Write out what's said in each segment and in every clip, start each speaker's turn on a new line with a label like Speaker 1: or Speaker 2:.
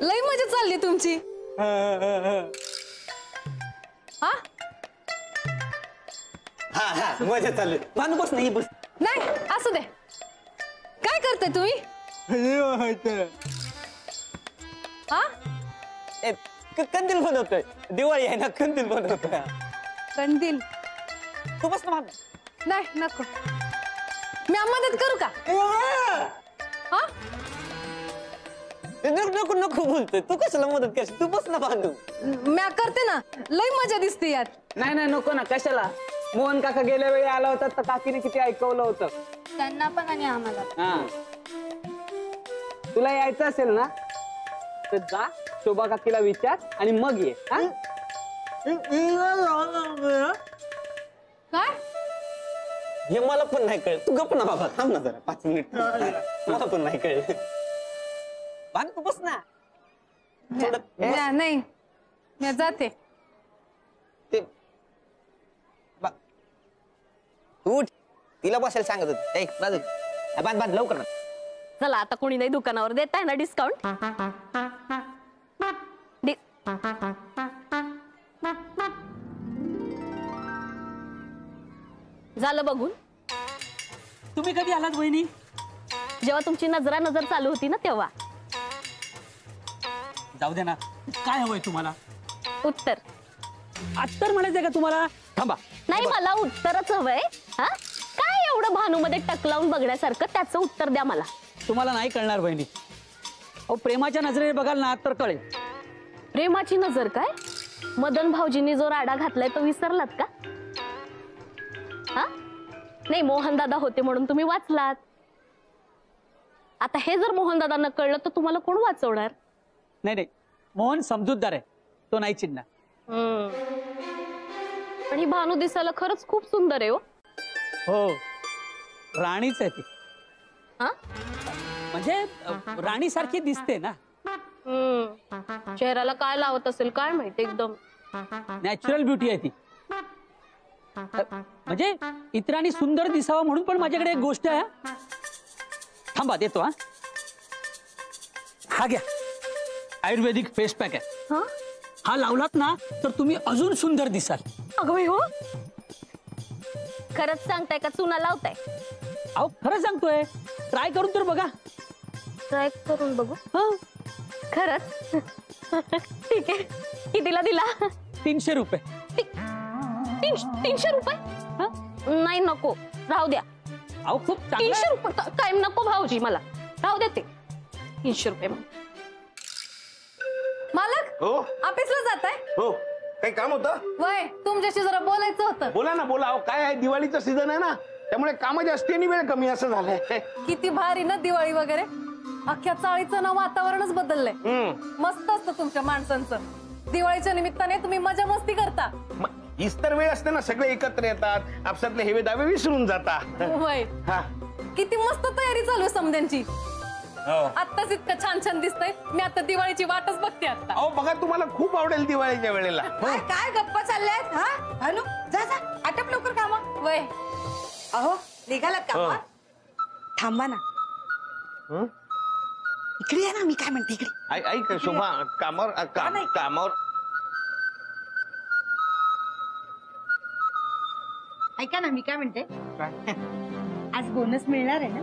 Speaker 1: लई मजा चालली तुमची। हा
Speaker 2: हा हा मजा चालली। भानू बस नाही बस।
Speaker 1: नाही असू दे। काय करते तुम्ही? हा
Speaker 2: कंदील बनवतोय। दिवाळी आहे ना, कंदील बनवतोय।
Speaker 1: कंदील?
Speaker 2: तू बस ना।
Speaker 1: नाही नको, मी मदत करू का? हा
Speaker 2: नको नको बोलतोय तू, कशाला मदत करशील? तू बस ना भानू।
Speaker 1: मी करते ना, लई मजा दिसते यात।
Speaker 3: नाही नाही नको ना, कशाला? मोहन काका गेल्या वेळी आला होता तर काकीने किती ऐकवलं होतं
Speaker 1: त्यांना पण आणि आम्हाला।
Speaker 3: हा तुला यायचं असेल ना तर जा, शोभा काकीला विचार आणि मग ये।
Speaker 1: काय?
Speaker 2: हे मला पण नाही कळलं। तू गप ना बाबा, थांब ना जरा 5 मिनिट। मला पण नाही कळलं। भानू तू बस ना।
Speaker 1: नाही मी जाते।
Speaker 2: उठ, तिला बसायला सांगत होते। ए बाजू बांध बांध लवकर ना।
Speaker 4: चला आता कोणी नाही दुकानावर देत आहे ना डिस्काउंट। झालं बघून?
Speaker 3: तुम्ही कधी आलात वहिनी?
Speaker 4: जेव्हा तुमची नजर चालू होती ना तेव्हा।
Speaker 3: जाऊ दे ना, काय हवंय तुम्हाला?
Speaker 4: उत्तर
Speaker 3: उत्तर म्हणायचंय का तुम्हाला? थांबा।
Speaker 4: नाही मला उत्तरच हवंय। हा काय एवढं भानूमध्ये टकलावून बघण्यासारखं? त्याचं उत्तर द्या मला।
Speaker 3: तुम्हाला नाही कळणार बहिणी। अहो प्रेमाच्या नजरेने बघाल ना तर कळेल।
Speaker 4: प्रेमाची नजर काय? मदन भाऊजींनी जो राडा घातलाय तो विसरलात का? हा नाही, मोहन दादा होते म्हणून तुम्ही वाचलात। आता हे जर मोहन दादांना कळलं तर तुम्हाला कोण वाचवणार?
Speaker 3: नाही नाही, मोहन समजूतदार आहे, तो नाही चिडणार।
Speaker 4: पण ही भानू दिसायला खरंच खूप सुंदर आहे।
Speaker 3: हो राणीच आहे ती।
Speaker 4: हा
Speaker 3: म्हणजे राणी सारखी दिसते ना।
Speaker 4: चेहऱ्याला काय लावत असेल काय माहिती, एकदम
Speaker 3: नॅचरल ब्युटी आहे ती। म्हणजे इतरांनी सुंदर दिसावं म्हणून पण माझ्याकडे एक गोष्ट आहे। थांबा देतो। हा घ्या, आयुर्वेदिक फेस पॅक आहे। हा लावलात ना तर तुम्ही अजून सुंदर दिसाल।
Speaker 4: अगं हो, खरंच सांगताय का चुना लावताय?
Speaker 3: अहो खरं सांगतोय, ट्राय करून तर बघा।
Speaker 4: ट्राय करून बघू? खरंच? ठीक आहे, कितीला दिला?
Speaker 3: 300 रुपये।
Speaker 4: 300 रुपये? नाही नको, राहू द्या।
Speaker 3: अहो खूप
Speaker 4: 300 रुपये काय नको भाऊजी, मला राहू द्या ते 300 रुपये।
Speaker 1: मालक
Speaker 5: हो
Speaker 1: ऑफिसला जाताय?
Speaker 5: हो, काही काम होतं?
Speaker 1: वय तुमच्याशी जरा बोलायचं होतं।
Speaker 5: बोला ना बोला। अहो काय आहे, दिवाळीचा सीझन आहे ना, त्यामुळे काम जास्ती आणि वेळ कमी असं झालंय।
Speaker 1: किती भारी ना दिवाळी वगैरे, अख्ख्या चाळीचं ना वातावरणच बदललंय। मस्त असतं तुमच्या माणसांचं। दिवाळीच्या निमित्ताने तुम्ही मजा मस्ती करता।
Speaker 5: हीच तर वेळ असते ना, सगळे एकत्र येतात, आपसातले हेवे दावे विसरून जाता।
Speaker 1: वय किती मस्त तयारी चालू आहे समद्यांची। आत्ताच इतकं छान छान दिसतंय, मी आता दिवाळीची वाटच बघते आता।
Speaker 5: अहो बघा, तुम्हाला खूप आवडेल दिवाळीच्या वेळेला।
Speaker 6: काय गप्पा चालल्यात? हा भानू जा जा, आटप लवकर काम।
Speaker 1: वय
Speaker 6: अहो निघालात का? थांबा ना, इकडे या ना, मी काय म्हणते इकडे।
Speaker 5: ऐक शोभा, कामावर
Speaker 6: ऐका ना, मी काय म्हणते, आज बोनस मिळणार आहे ना?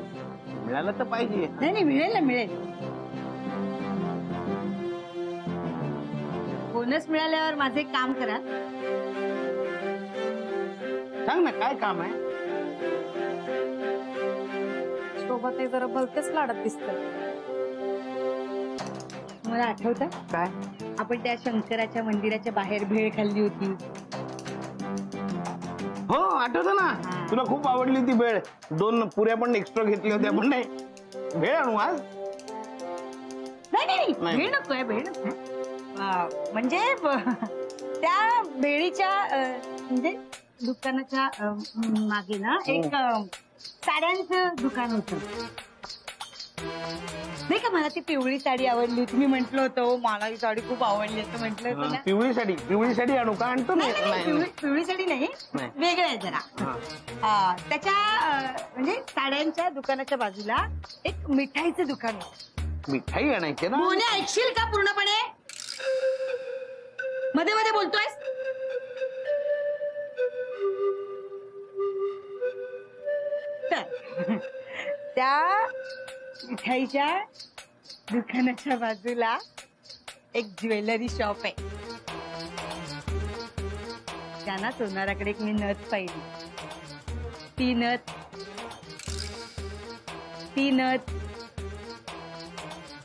Speaker 5: मिळालं तर पाहिजे।
Speaker 6: नाही मिळेल ना, मिळेल। बोनस मिळाल्यावर माझे एक काम करा।
Speaker 5: सांग ना काय काम आहे?
Speaker 1: सोबत जरा भलतेच लाडत दिसत।
Speaker 6: मला आठवतं
Speaker 5: काय?
Speaker 6: आपण त्या शंकराच्या मंदिराच्या बाहेर भेळ खाल्ली होती।
Speaker 5: हो आठवतं ना, तुला खूप आवडली ती भेळ। 2 पुऱ्या पण एक्स्ट्रा घेतल्या होत्या। पण नाही, भेळ आणू आज?
Speaker 6: नाही भेळ नकोय, भेळ नको। म्हणजे त्या भेळीच्या म्हणजे दुकानाच्या मागे ना एक साड्यांचं दुकान होतं नाही का? मला ती पिवळी साडी आवडली होती, मी म्हंटल होतं मला ही साडी खूप आवडली असं म्हंटल होतं ना।
Speaker 5: पिवळी साडी आणू का? आणतो ना।
Speaker 6: पिवळी साडी नाही, वेगळं आहे जरा। त्याच्या म्हणजे साड्यांच्या दुकानाच्या बाजूला एक मिठाईचं दुकान होतं।
Speaker 5: मिठाई आणायची ना.
Speaker 6: मोने ऐकशील का पूर्णपणे? मध्ये मध्ये बोलतोयस. तर, त्या मिठाईच्या दुकानाच्या बाजूला एक ज्वेलरी शॉप आहे. त्यांना सोनाराकडे एक मी नथ पाहिली. ती नथ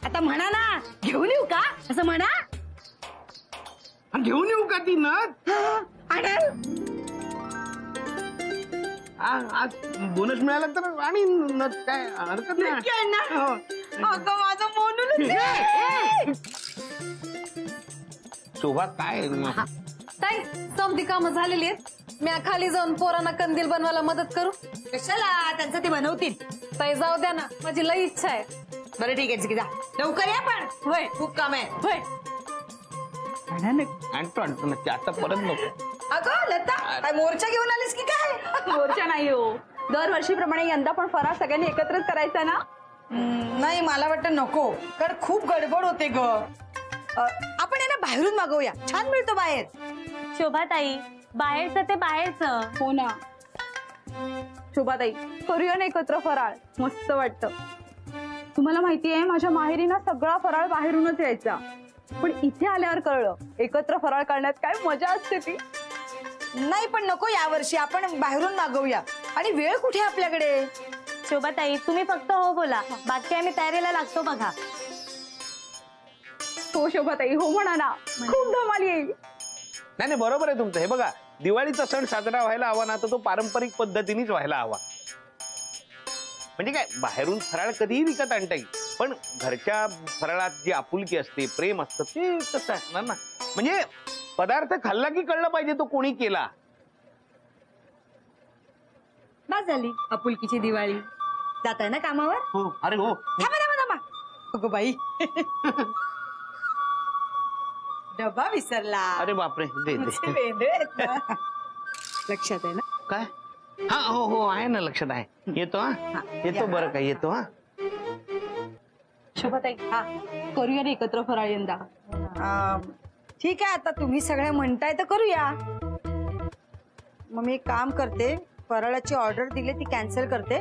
Speaker 6: आता म्हणा ना, घेऊन येऊ का असं म्हणा.
Speaker 5: घेऊन येऊ का ती नथ?
Speaker 6: आणल.
Speaker 5: आज बोनस मिळाला तर आणि नथ काय हरकत नाही.
Speaker 6: नक्की आणणार.
Speaker 5: हो.
Speaker 6: अगं माझं मोनून
Speaker 5: शोभा काय
Speaker 1: ताई समधी कामं झालेली आहेत. मी खाली जाऊन पोरांना कंदील बनवायला मदत करू?
Speaker 6: कशाला, त्यांचं ते बनवतील.
Speaker 1: ताई जाऊ द्या ना, माझी लई इच्छा आहे.
Speaker 6: बरं ठीक आहे, जा लवकर या. पण
Speaker 1: होय
Speaker 6: खूप काम आहे.
Speaker 1: होय.
Speaker 6: म्हणा ना.
Speaker 5: आणतो नक्की, आता परत नको.
Speaker 6: अगं लता, काय मोर्चा घेऊन आलीस की काय?
Speaker 7: मोर्चा नाही हो, दरवर्षीप्रमाणे यंदा पण फराळ सगळ्यांनी एकत्रच करायचा ना.
Speaker 6: नाही, मला वाटतं नको, कारण खूप गडबड होते ग. आपण यांना बाहेरून मागवूया, छान मिळतो बाहेर.
Speaker 4: शोभाताई, बाहेरचं ते बाहेरचं.
Speaker 7: हो ना शोभाताई, करूया ना एकत्र फराळ, मस्त वाटतं. तुम्हाला माहिती आहे, माझ्या माहेरी ना सगळा फराळ बाहेरूनच यायचा, पण इथे आल्यावर कळलं एकत्र फराळ करण्यात काय मजा असते ती.
Speaker 6: नाही पण नको, यावर्षी आपण बाहेरून मागवूया. आणि वेळ कुठे आपल्याकडे?
Speaker 4: शोभाताई, तुम्ही फक्त हो बोला, बाकी आम्ही तयारीला लागतो बघा.
Speaker 7: हो शोभाताई, हो म्हणा ना, खूप धमाल येईल.
Speaker 5: नाही नाही, बरोबर आहे तुमचं. हे बघा, दिवाळीचा सण साजरा व्हायला हवा ना, तर तो पारंपरिक पद्धतीनेच व्हायला हवा. म्हणजे काय, बाहेरून फराळ कधीही विकत आणता येईल, पण घरच्या फराळात जी आपुलकी असते, प्रेम असतं, ते कसं असणार ना. म्हणजे पदार्थ खाल्ला की कळलं पाहिजे तो कोणी केला.
Speaker 6: बस झाली आपुलकीची दिवाळी. जाताय ना कामावर?
Speaker 5: हो. अरे हो.
Speaker 6: थांबा थांबा थांबा. अगो बाई, डबा विसरला.
Speaker 5: अरे बापरे, दे
Speaker 6: तुमचे
Speaker 5: दे.
Speaker 6: वेडे आहेत ना. लक्षात आहे ना?
Speaker 5: काय? हा हो हो, आहे ना, लक्षात आहे. येतो हा, येतो. बरं काय, येतो हा.
Speaker 7: शोभाताई, हा करूया ना एकत्र फराळ यंदा.
Speaker 6: ठीक आहे, आता तुम्ही सगळे म्हणताय तर करूया. मग मी एक काम करते, फराळाची ऑर्डर दिली ती कॅन्सल करते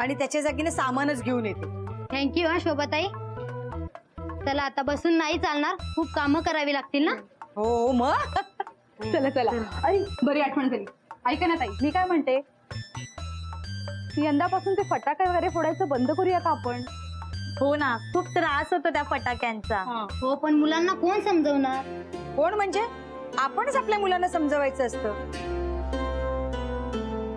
Speaker 6: आणि त्याच्या जागीने सामानच घेऊन येते.
Speaker 8: थँक्यू हा शोभाताई. चला आता बसून नाही चालणार, खूप कामं करावी लागतील ना.
Speaker 6: हो मग.
Speaker 7: चला चला. अरे बरी आठवण झाली. ऐका ना ताई, मी काय म्हणते, यंदापासून ते फटाके वगैरे फोडायचं बंद करूया का आपण?
Speaker 4: हो ना, खूप त्रास होतो त्या फटाक्यांचा.
Speaker 8: हो पण मुलांना कोण समजवणार?
Speaker 6: कोण म्हणजे? आपणच आपल्या मुलांना समजवायचं असतं.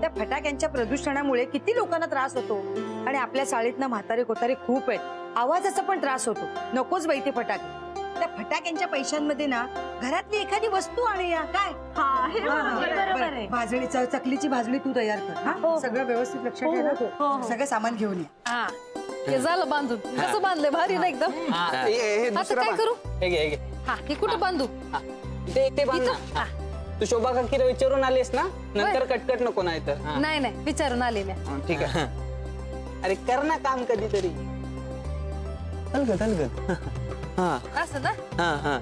Speaker 6: त्या फटाक्यांच्या प्रदूषणामुळे किती लोकांना त्रास होतो. आणि आपल्या शाळेतनं म्हातारे कोतारे खूप आहेत, आवाजाचा पण त्रास होतो. नकोच बाई ते फटाके. त्या फटाक्यांच्या पैशांमध्ये ना घरातली एखादी वस्तू आणूया. काय
Speaker 4: बरोबर आहे.
Speaker 6: भाजणीचं, चकलीची भाजणी तू तयार कर. हा, सगळं व्यवस्थित लक्ष ठेव ना. सगळं सामान घेऊन या.
Speaker 1: हा हे झालं बांधून. कसं बांधलंय, भारी ना एकदम.
Speaker 2: हे
Speaker 1: आता
Speaker 2: दुसरं
Speaker 1: काय
Speaker 2: बांध.
Speaker 1: करू?
Speaker 2: हे घे, हे घे.
Speaker 1: हा हे कुठं बांधू?
Speaker 2: ते बांध ना.
Speaker 1: हा.
Speaker 2: तू शोभा काकीला विचारून आलीस ना, नंतर कटकट नको, नाही तर. हा.
Speaker 1: नाही नाही, विचारून आले मी.
Speaker 2: ठीक आहे. अरे कर ना काम कधीतरी. हलगत हलगत. हा
Speaker 1: असं ना.
Speaker 2: हा हा.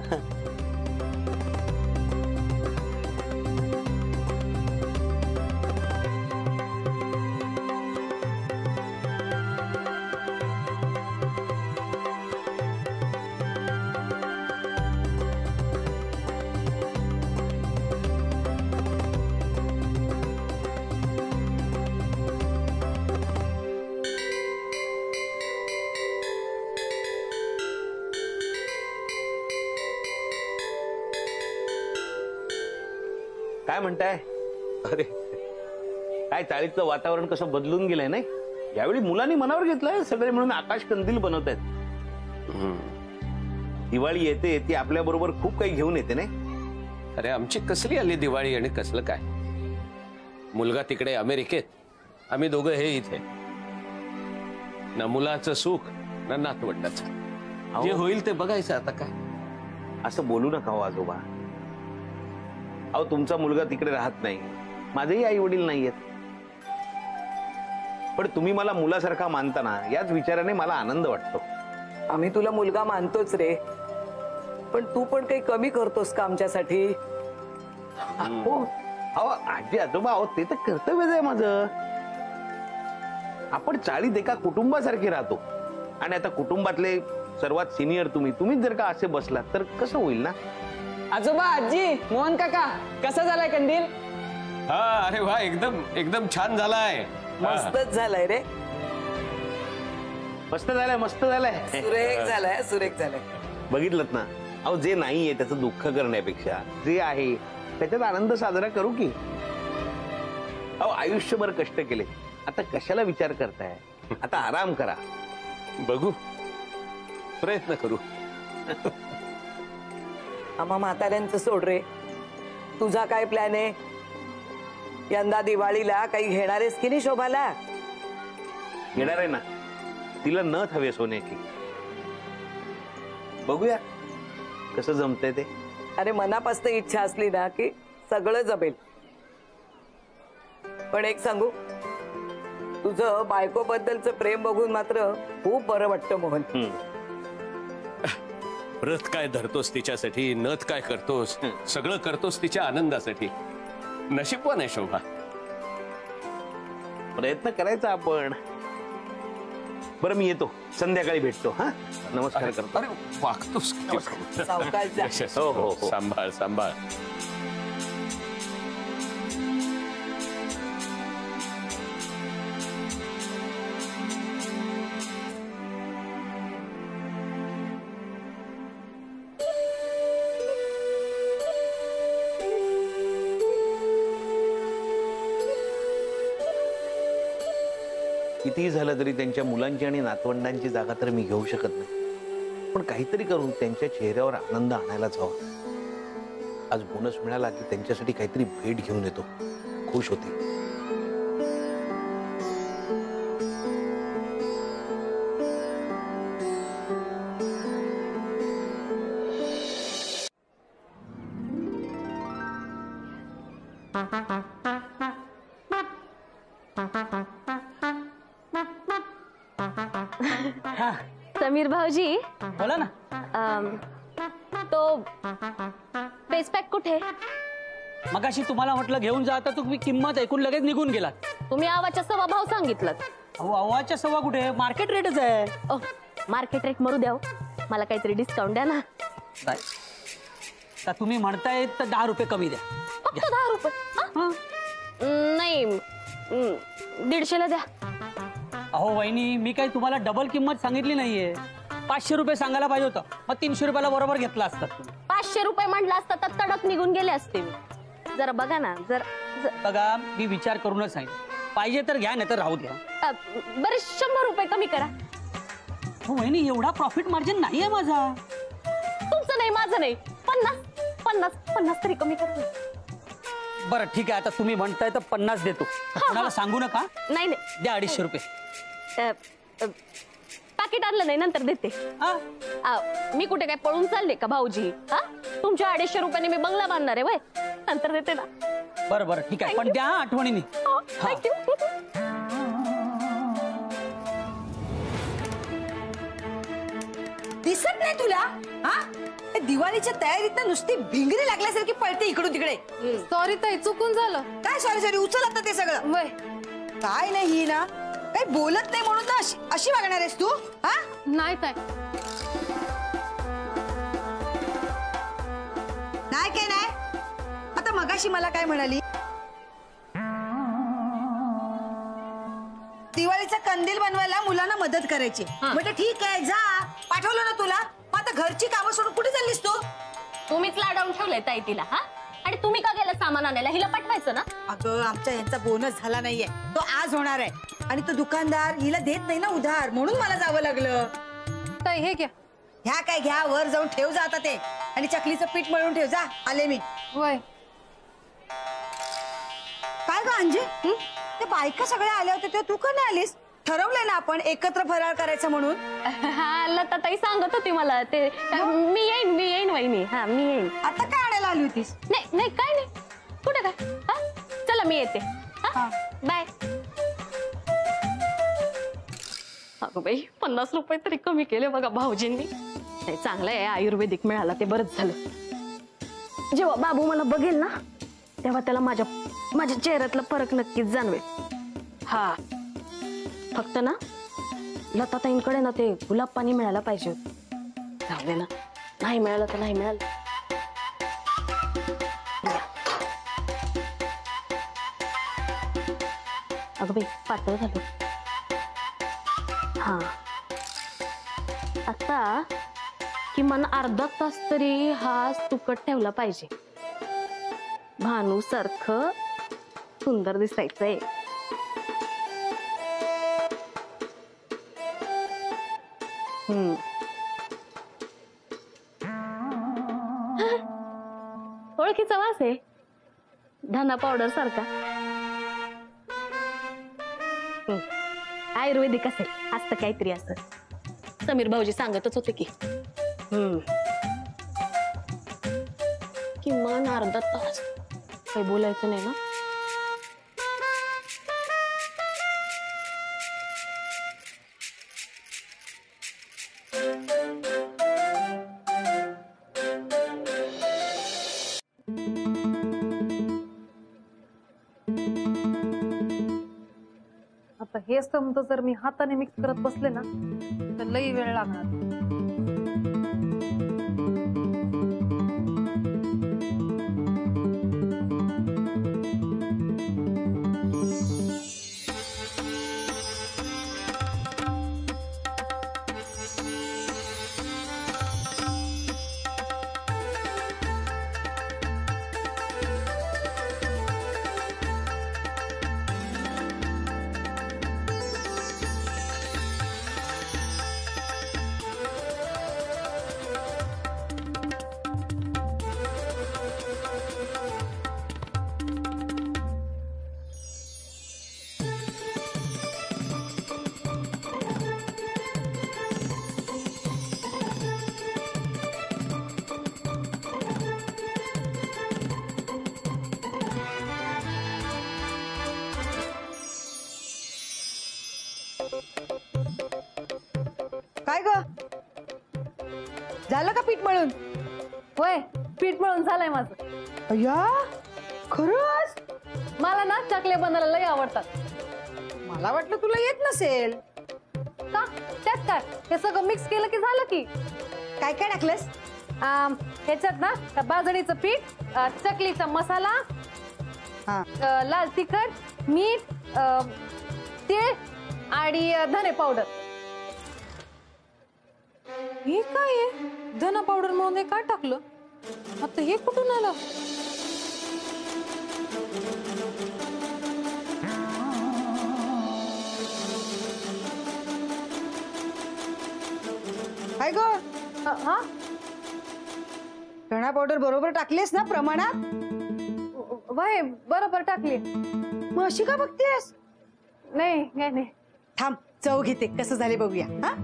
Speaker 5: काय म्हणताय? अरे काय, चाळीतलं वातावरण कसं बदलून गेलंय नाही. यावेळी मुलांनी मनावर घेतलंय, सगळे म्हणून आकाश कंदील बनवत आहेत. दिवाळी येते येते आपल्या बरोबर खूप काही घेऊन येते नाही.
Speaker 9: अरे आमची कसली आली दिवाळी आणि कसलं काय. मुलगा तिकडे अमेरिकेत, आम्ही दोघं हे इथे. ना मुलाचं सुख ना नातवंडाचं. जे होईल ते बघायचं आता काय.
Speaker 5: असं बोलू नका हो आजोबा. अहो तुमचा मुलगा तिकडे राहत नाही, माझेही आई वडील नाहीयेत, पण तुम्ही मला मुलासारखा मानता ना, याच विचाराने मला आनंद वाटतो.
Speaker 10: आम्ही तुला मुलगा मानतोच रे, पण तू पण काही कमी करतोस का आमच्यासाठी?
Speaker 5: हो अहो आजी आजोबा, अहो ते तर कर्तव्यच आहे माझं. आपण चाळीत एका कुटुंबासारखे राहतो आणि आता कुटुंबातले सर्वात सिनियर तुम्हीच जर का असे बसलात तर कसं होईल ना.
Speaker 2: आजोबा, आजी, मोहन काका, कसा झालाय कंदील?
Speaker 9: हा, अरे वा, एकदम एकदम छान झालाय.
Speaker 10: मस्तच झालाय रे,
Speaker 5: मस्त झालंय.
Speaker 10: सुरेख झालाय, सुरेख झालाय.
Speaker 5: बघितलं ना, अहो जे नाहीये त्याचं दुःख करण्यापेक्षा जे आहे त्याच्यात आनंद साजरा करू की. अहो आयुष्यभर कष्ट केले, आता कशाला विचार करताय? आता आराम करा.
Speaker 9: बघू, प्रयत्न करू.
Speaker 10: आम्हा म्हाताऱ्यांचं सोड रे, तुझा काय प्लॅन आहे? यंदा दिवाळीला काही घेणारेस की नाही शोभाला?
Speaker 5: घेणार आहे ना, तिला नथ हवे सोन्याची. बघूया कसं जमतंय ते.
Speaker 10: अरे मनापासून इच्छा असली ना की सगळं जमेल. पण एक सांगू, तुझं बायकोबद्दलचं प्रेम बघून मात्र खूप बरं वाटतं मोहन.
Speaker 9: व्रत काय धरतोस तिच्यासाठी, नथ काय करतोस, सगळं करतोस तिच्या आनंदासाठी. नशीबवान आहे शोभा.
Speaker 5: प्रयत्न करायचा आपण. बरं मी येतो, संध्याकाळी भेटतो. हा, नमस्कार करतो.
Speaker 9: अरे वागतोस.
Speaker 10: सावकाश जा.
Speaker 5: हो, हो, हो.
Speaker 9: सांभाळ सांभाळ.
Speaker 5: कितीही झालं तरी त्यांच्या मुलांची आणि नातवंडांची जागा तर मी घेऊ शकत नाही, पण काहीतरी करून त्यांच्या चेहऱ्यावर आनंद आणायलाच हवा. आज बोनस मिळाला की त्यांच्यासाठी काहीतरी भेट घेऊन येतो, खुश होते.
Speaker 4: समीर भाऊजी,
Speaker 3: बोला ना.
Speaker 4: तो फेस पॅक कुठे?
Speaker 3: मगाशी तुम्हाला म्हटलं घेऊन जा, तर तुम्ही किंमत ऐकून लगेच निघून गेलात.
Speaker 4: तुम्ही आवाच्या सव्वा भाव सांगितलं.
Speaker 3: अहो अव्वाच्या सव्वा कुठे, मार्केट रेटच आहे.
Speaker 4: मार्केट रेट मरू द्या, मला काहीतरी डिस्काउंट द्या ना.
Speaker 3: नाही. तर तुम्ही म्हणताय तर 10 रुपये कमी द्या.
Speaker 4: फक्त 10 रुपये?
Speaker 3: हा.
Speaker 4: नाही, 150ला द्या.
Speaker 3: अहो वहिनी, मी काही तुम्हाला डबल किंमत सांगितली नाहीये. 500 रुपये सांगायला पाहिजे होतं, मग 300 रुपयाला बरोबर घेतला असतात तुम्ही.
Speaker 4: 500 रुपये म्हटलं असतं तर तडक निघून गेले असते मी. जरा बघा ना,
Speaker 3: बघा मी विचार करूनच सांगितलं, पाहिजे तर घ्या, नाही तर राहू द्या.
Speaker 4: बरं 100 रुपये कमी करा.
Speaker 3: हो वहिनी, एवढा प्रॉफिट मार्जिन नाहीये माझा.
Speaker 4: तुमचं नाही, माझं नाही. 50 तरी कमी करा.
Speaker 3: बरं ठीक आहे, आता तुम्ही म्हणताय तर 50 देतो. कोणाला सांगू नका.
Speaker 4: नाही
Speaker 3: द्या 250 रुपये.
Speaker 4: पाकिट आणलं नाही, नंतर देते. मी कुठे काय पळून चालले का भाऊजी? हा, तुमच्या 250 रुपयाने मी बंगला बांधणार आहे. वय नंतर देते ना.
Speaker 3: बरं बरं ठीक आहे, पण द्या आठवणीने.
Speaker 4: थँक्यू.
Speaker 6: दिसत नाही तुला? हा, दिवाळीच्या तयारीत नुसती भिंगरी लागल्यासारखी पळते इकडून तिकडे.
Speaker 1: सॉरी ताई, चुकून झालं.
Speaker 6: काय सॉरी उचल आता ते सगळं.
Speaker 1: वय
Speaker 6: काय नाही ही ना, काही बोलत नाही म्हणून ना अशी वागणार आहेस तू? हा,
Speaker 1: नाही ताई.
Speaker 6: नाही काय नाही. आता मगाशी मला काय म्हणाली? दिवाळीचा कंदील बनवायला मुलांना मदत करायची. म्हणजे ठीक आहे, जा, पाठवलं ना तुला. आता घरची कामं सोडून कुठे चाललीस तू?
Speaker 4: तुम्हीच लाडावून ठेवलंय ताई तिला. हा, आणि तुम्ही का गेला सामान आणायला? हिला पाठवायचं ना.
Speaker 6: अगं आमच्या यांचा बोनस झाला नाहीये, तो आज होणार आहे. आणि तो दुकानदार हिला देत नाही ना उधार, म्हणून मला जावं लागलं.
Speaker 1: ताई हे घ्या.
Speaker 6: ह्या काय घ्या, वर जाऊन ठेव जा आता ते. आणि चकलीचं पीठ मळून ठेव जा, आले मी.
Speaker 1: वय
Speaker 6: काय ग अंजे, ते बायका सगळ्या आल्या होत्या तेव्हा तू का नाही आलीस? ठरवलंय ना आपण एकत्र फराळ करायचं म्हणून.
Speaker 4: हा, लता ताई सांगत होती मला ते. मी येईन वहिनी. हा, मी येईन.
Speaker 6: आता काय आणायला आली होतीस?
Speaker 4: नाही काय नाही. कुठे काय? हा, चला मी येते. बाय. अगं बाई 50 रुपये तरी कमी केले बघा भाऊजींनी. नाही चांगलं आहे, आयुर्वेदिक मिळाला ते बरंच झालं. जेव्हा बाबू मला बघेल ना तेव्हा त्याला माझ्या चेहऱ्यातला फरक नक्कीच जाणवेल. हा फक्त ना लताताईंकडे ना ते गुलाब पाणी मिळायला पाहिजे होतं. जाऊ दे ना, नाही मिळालं तर नाही मिळालं. अगं बाई पातळ झालं. हा आता किमान अर्धा तास तरी हा सुकट ठेवला पाहिजे. भानू सारखं सुंदर दिसायचंय. ओळखीचा वास आहे, धना पावडर सारखा. आयुर्वेदिक असेल, असतं काहीतरी असं. समीर भाऊजी सांगतच होते की किमान अर्धा तास काही बोलायचं नाही ना.
Speaker 1: आता हे समजा जर मी हाताने मिक्स करत बसले ना तर लई वेळ लागणार.
Speaker 6: काय ग झालं का पीठ मळून?
Speaker 1: होय, पीठ मळून झालंय माझं.
Speaker 6: अय्या खरंच?
Speaker 1: मला ना चकले बनायला लई आवडतात.
Speaker 6: मला वाटलं तुला येत नसेल.
Speaker 1: का त्यात काय, हे सगळं मिक्स केलं की झालं की.
Speaker 6: काय काय टाकलंस?
Speaker 1: ह्याच्यात ना बाजरीचं पीठ, चकलीचा मसाला, लाल तिखट, मीठ, तीळ आणि धने पावडर. हे काय आहे? धना पावडर मध्ये काय टाकलं? आता हे कुठून आलं?
Speaker 6: काय ग?
Speaker 1: हा
Speaker 6: धणा पावडर बरोबर टाकलीस ना प्रमाणात?
Speaker 1: वय बरोबर टाकली.
Speaker 6: मग अशी का बघतेस?
Speaker 1: नाही नाही
Speaker 6: थांब चव घेते कसं झाले बघूया. हा